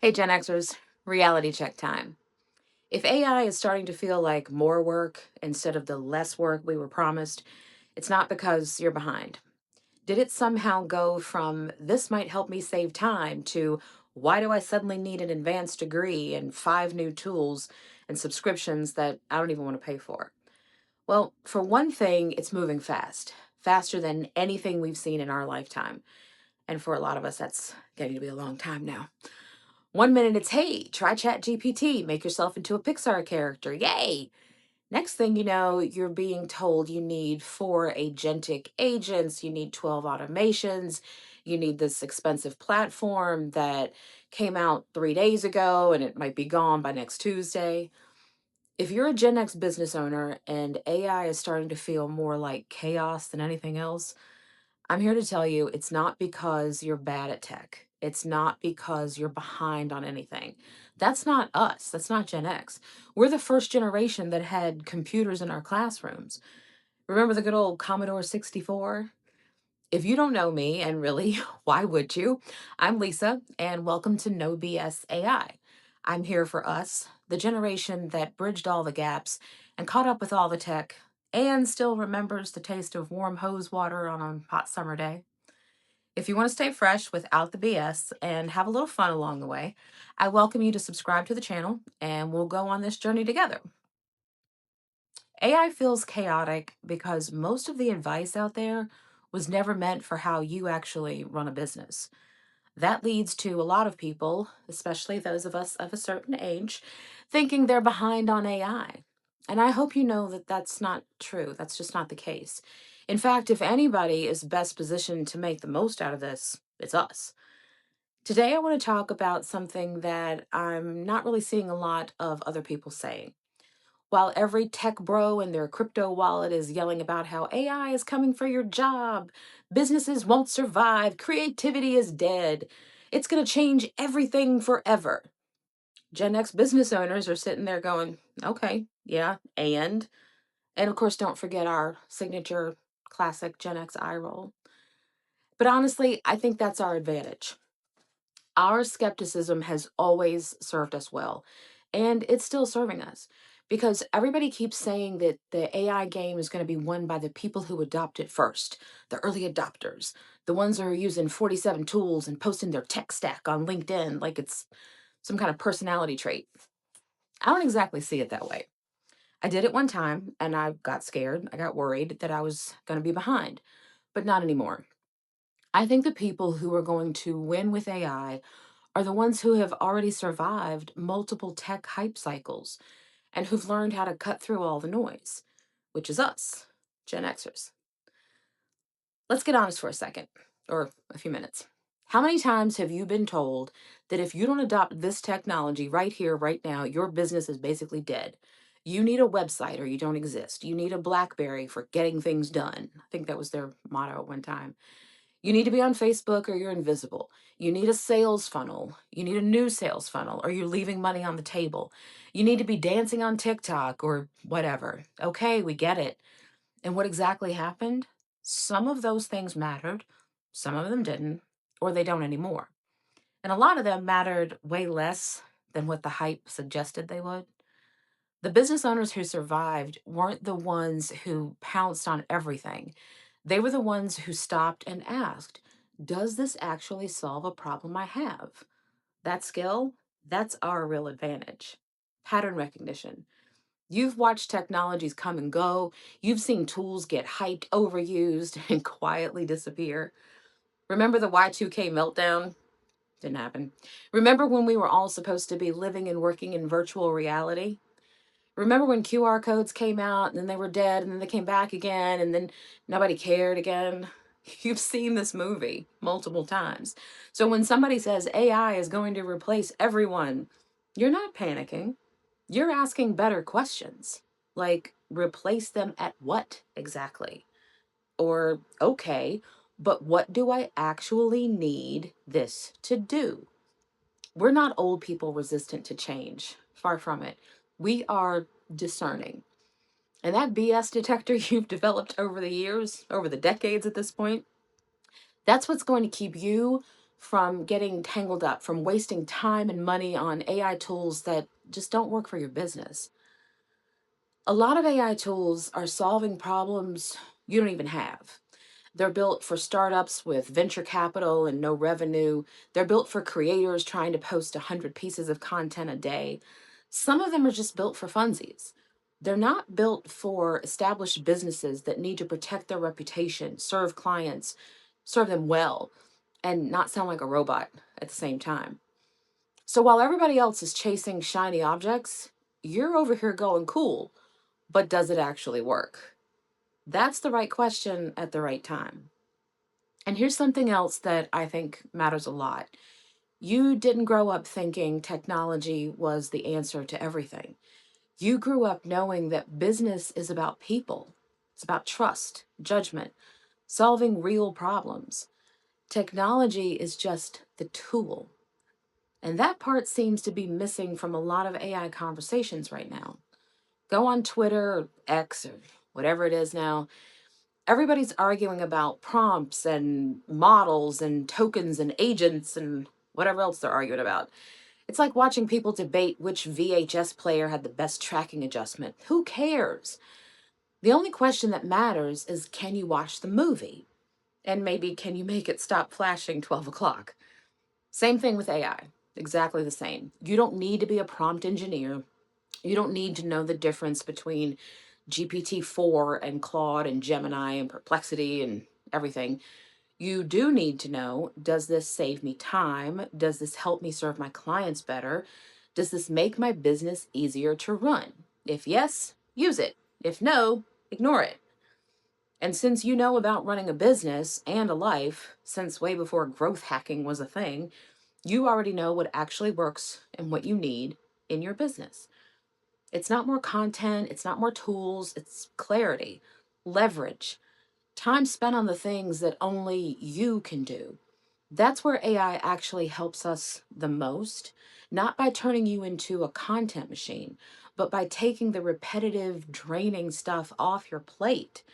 Hey, Gen Xers, reality check time. If AI is starting to feel like more work instead of the less work we were promised, it's not because you're behind. Did it somehow go from this might help me save time to why do I suddenly need an advanced degree and 5 new tools and subscriptions that I don't even want to pay for? Well, for one thing, it's moving fast, faster than anything we've seen in our lifetime. And for a lot of us, that's getting to be a long time now. 1 minute it's, hey, try Chat GPT, make yourself into a Pixar character. Yay! Next thing you know, you're being told you need 4 agentic agents, you need 12 automations, you need this expensive platform that came out 3 days ago and it might be gone by next Tuesday. If you're a Gen X business owner and AI is starting to feel more like chaos than anything else, I'm here to tell you it's not because you're bad at tech. It's not because you're behind on anything. That's not us. That's not Gen X. We're the first generation that had computers in our classrooms. Remember the good old Commodore 64? If you don't know me, and really, why would you? I'm Lisa, and welcome to No BS AI. I'm here for us, the generation that bridged all the gaps and caught up with all the tech and still remembers the taste of warm hose water on a hot summer day. If you want to stay fresh without the BS and have a little fun along the way, I welcome you to subscribe to the channel and we'll go on this journey together. AI feels chaotic because most of the advice out there was never meant for how you actually run a business. That leads to a lot of people, especially those of us of a certain age, thinking they're behind on AI. And I hope you know that that's not true. That's just not the case. In fact, if anybody is best positioned to make the most out of this, it's us. Today, I want to talk about something that I'm not really seeing a lot of other people saying. While every tech bro and their crypto wallet is yelling about how AI is coming for your job, businesses won't survive, creativity is dead, it's going to change everything forever. Gen X business owners are sitting there going, okay, yeah, and of course, don't forget our signature classic Gen X eye roll. But honestly, I think that's our advantage. Our skepticism has always served us well, and it's still serving us because everybody keeps saying that the AI game is going to be won by the people who adopt it first, the early adopters, the ones who are using 47 tools and posting their tech stack on LinkedIn like it's some kind of personality trait. I don't exactly see it that way. I did it one time and I got scared. I got worried that I was going to be behind, but not anymore. I think the people who are going to win with AI are the ones who have already survived multiple tech hype cycles and who've learned how to cut through all the noise, which is us, Gen Xers. Let's get honest for a second, or a few minutes. How many times have you been told that if you don't adopt this technology right here, right now, your business is basically dead? You need a website or you don't exist. You need a Blackberry for getting things done. I think that was their motto at one time. You need to be on Facebook or you're invisible. You need a sales funnel. You need a new sales funnel or you're leaving money on the table. You need to be dancing on TikTok or whatever. Okay, we get it. And what exactly happened? Some of those things mattered, some of them didn't, or they don't anymore. And a lot of them mattered way less than what the hype suggested they would. The business owners who survived weren't the ones who pounced on everything. They were the ones who stopped and asked, does this actually solve a problem I have? That skill, that's our real advantage. Pattern recognition. You've watched technologies come and go. You've seen tools get hyped, overused, and quietly disappear. Remember the Y2K meltdown? Didn't happen. Remember when we were all supposed to be living and working in virtual reality? Remember when QR codes came out and then they were dead and then they came back again and then nobody cared again? You've seen this movie multiple times. So when somebody says AI is going to replace everyone, you're not panicking. You're asking better questions. Like, replace them at what exactly? Or, okay, but what do I actually need this to do? We're not old people resistant to change. Far from it. We are discerning. And that BS detector you've developed over the years, over the decades at this point, that's what's going to keep you from getting tangled up, from wasting time and money on AI tools that just don't work for your business. A lot of AI tools are solving problems you don't even have. They're built for startups with venture capital and no revenue. They're built for creators trying to post 100 pieces of content a day. Some of them are just built for funsies. They're not built for established businesses that need to protect their reputation, serve clients, serve them well, and not sound like a robot at the same time. So while everybody else is chasing shiny objects, you're over here going cool, but does it actually work? That's the right question at the right time. And here's something else that I think matters a lot. You didn't grow up thinking technology was the answer to everything. You grew up knowing that business is about people, it's about trust, judgment, solving real problems. Technology is just the tool. And that part seems to be missing from a lot of AI conversations right now. Go on Twitter or X or whatever it is now. Everybody's arguing about prompts and models and tokens and agents and whatever else they're arguing about. It's like watching people debate which VHS player had the best tracking adjustment. Who cares? The only question that matters is, can you watch the movie? And maybe, can you make it stop flashing 12 o'clock? Same thing with AI. Exactly the same. You don't need to be a prompt engineer. You don't need to know the difference between GPT-4 and Claude and Gemini and Perplexity and everything. You do need to know, does this save me time? Does this help me serve my clients better? Does this make my business easier to run? If yes, use it. If no, ignore it. And since you know about running a business and a life, since way before growth hacking was a thing, you already know what actually works and what you need in your business. It's not more content, it's not more tools, it's clarity, leverage, time spent on the things that only you can do. That's where AI actually helps us the most, not by turning you into a content machine, but by taking the repetitive, draining stuff off your plate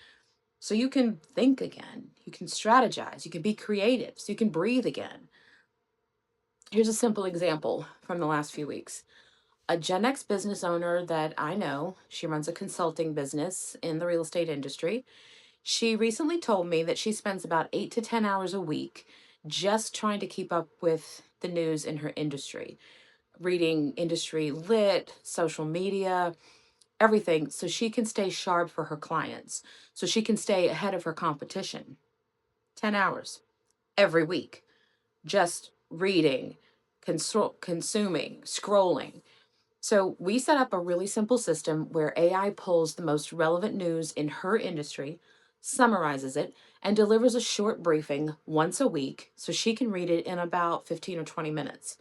so you can think again, you can strategize, you can be creative, so you can breathe again. Here's a simple example from the last few weeks. A GenX business owner that I know, she runs a consulting business in the real estate industry. She recently told me that she spends about 8 to 10 hours a week just trying to keep up with the news in her industry, reading industry lit, social media, everything, so she can stay sharp for her clients, so she can stay ahead of her competition. 10 hours every week, just reading, consuming, scrolling. So we set up a really simple system where AI pulls the most relevant news in her industry, summarizes it, and delivers a short briefing once a week so she can read it in about 15 or 20 minutes.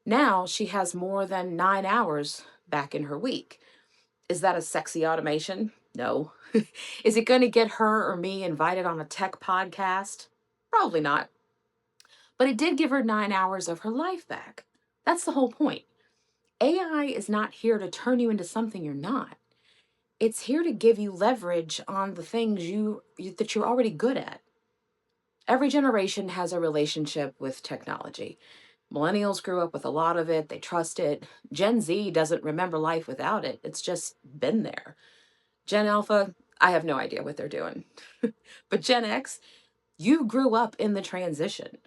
Now she has more than 9 hours back in her week. Is that a sexy automation? No. Is it going to get her or me invited on a tech podcast? Probably not. But it did give her 9 hours of her life back. That's the whole point. AI is not here to turn you into something you're not. It's here to give you leverage on the things that you're already good at. Every generation has a relationship with technology. Millennials grew up with a lot of it, they trust it. Gen Z doesn't remember life without it. It's just been there. Gen Alpha, I have no idea what they're doing. But Gen X, you grew up in the transition.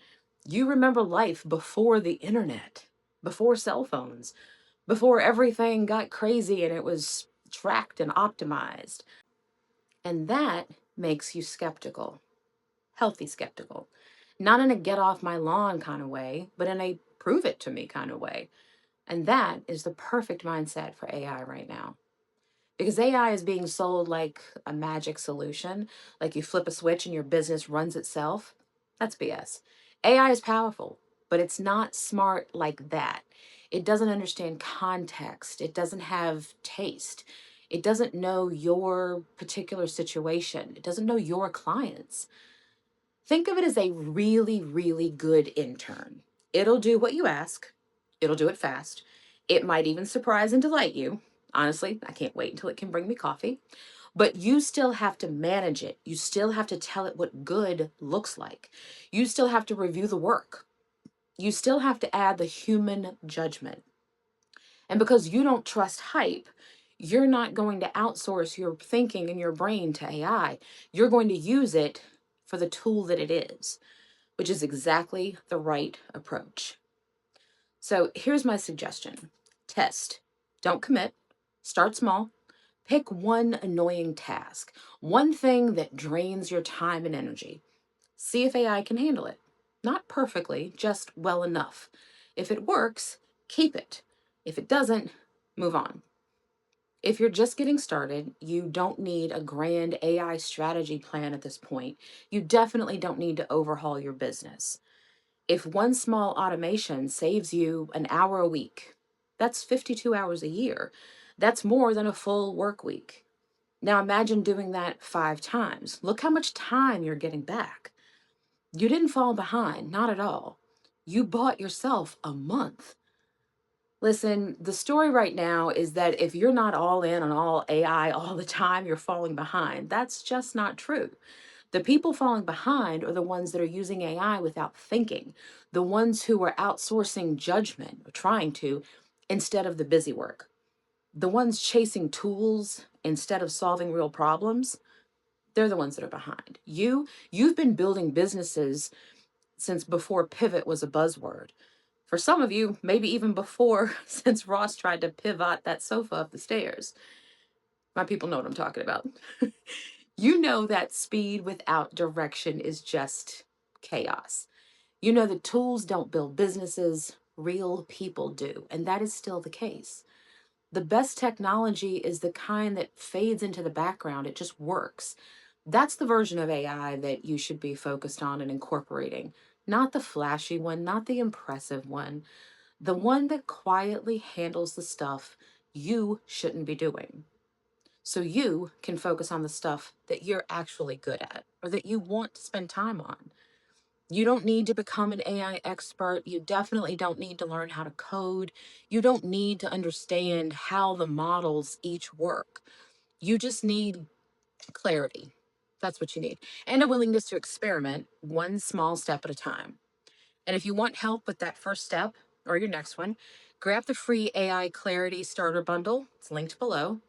You remember life before the internet, before cell phones, before everything got crazy and it was tracked and optimized. And that makes you skeptical, healthy skeptical. Not in a get off my lawn kind of way, but in a prove it to me kind of way. And that is the perfect mindset for AI right now. Because AI is being sold like a magic solution, like you flip a switch and your business runs itself. That's BS. AI is powerful, but it's not smart like that. It doesn't understand context, it doesn't have taste, it doesn't know your particular situation, it doesn't know your clients. Think of it as a really, really good intern. It'll do what you ask, it'll do it fast. It might even surprise and delight you. Honestly, I can't wait until it can bring me coffee. But you still have to manage it. You still have to tell it what good looks like. You still have to review the work. you still have to add the human judgment. And because you don't trust hype, you're not going to outsource your thinking and your brain to AI. You're going to use it for the tool that it is, which is exactly the right approach. So here's my suggestion: test, don't commit, start small, pick one annoying task, one thing that drains your time and energy. See if AI can handle it. Not perfectly, just well enough. If it works, keep it. If it doesn't, move on. If you're just getting started, you don't need a grand AI strategy plan at this point. You definitely don't need to overhaul your business. If one small automation saves you an hour a week, that's 52 hours a year. That's more than a full work week. Now imagine doing that 5 times. Look how much time you're getting back. You didn't fall behind, not at all. You bought yourself a month. Listen, the story right now is that if you're not all in on all AI all the time, you're falling behind. That's just not true. The people falling behind are the ones that are using AI without thinking, the ones who are outsourcing judgment, or trying to, instead of the busy work. The ones chasing tools instead of solving real problems, they're the ones that are behind. You've been building businesses since before pivot was a buzzword. For some of you, maybe even before, since Ross tried to pivot that sofa up the stairs. My people know what I'm talking about. You know that speed without direction is just chaos. You know the tools don't build businesses, real people do. And that is still the case. The best technology is the kind that fades into the background, it just works. That's the version of AI that you should be focused on and incorporating. Not the flashy one, not the impressive one, the one that quietly handles the stuff you shouldn't be doing. So you can focus on the stuff that you're actually good at or that you want to spend time on. You don't need to become an AI expert. You definitely don't need to learn how to code. You don't need to understand how the models each work. You just need clarity. That's what you need. And a willingness to experiment one small step at a time. And if you want help with that first step or your next one, grab the free AI Clarity Starter Bundle. It's linked below.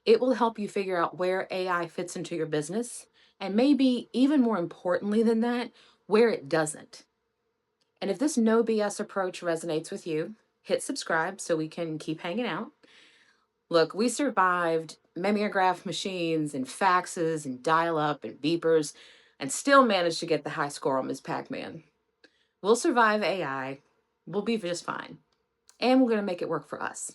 It will help you figure out where AI fits into your business, and maybe even more importantly than that, where it doesn't. And if this no BS approach resonates with you, hit subscribe so we can keep hanging out. Look, we survived mimeograph machines and faxes and dial up and beepers and still managed to get the high score on Ms. Pac Man. We'll survive AI. We'll be just fine. And we're going to make it work for us.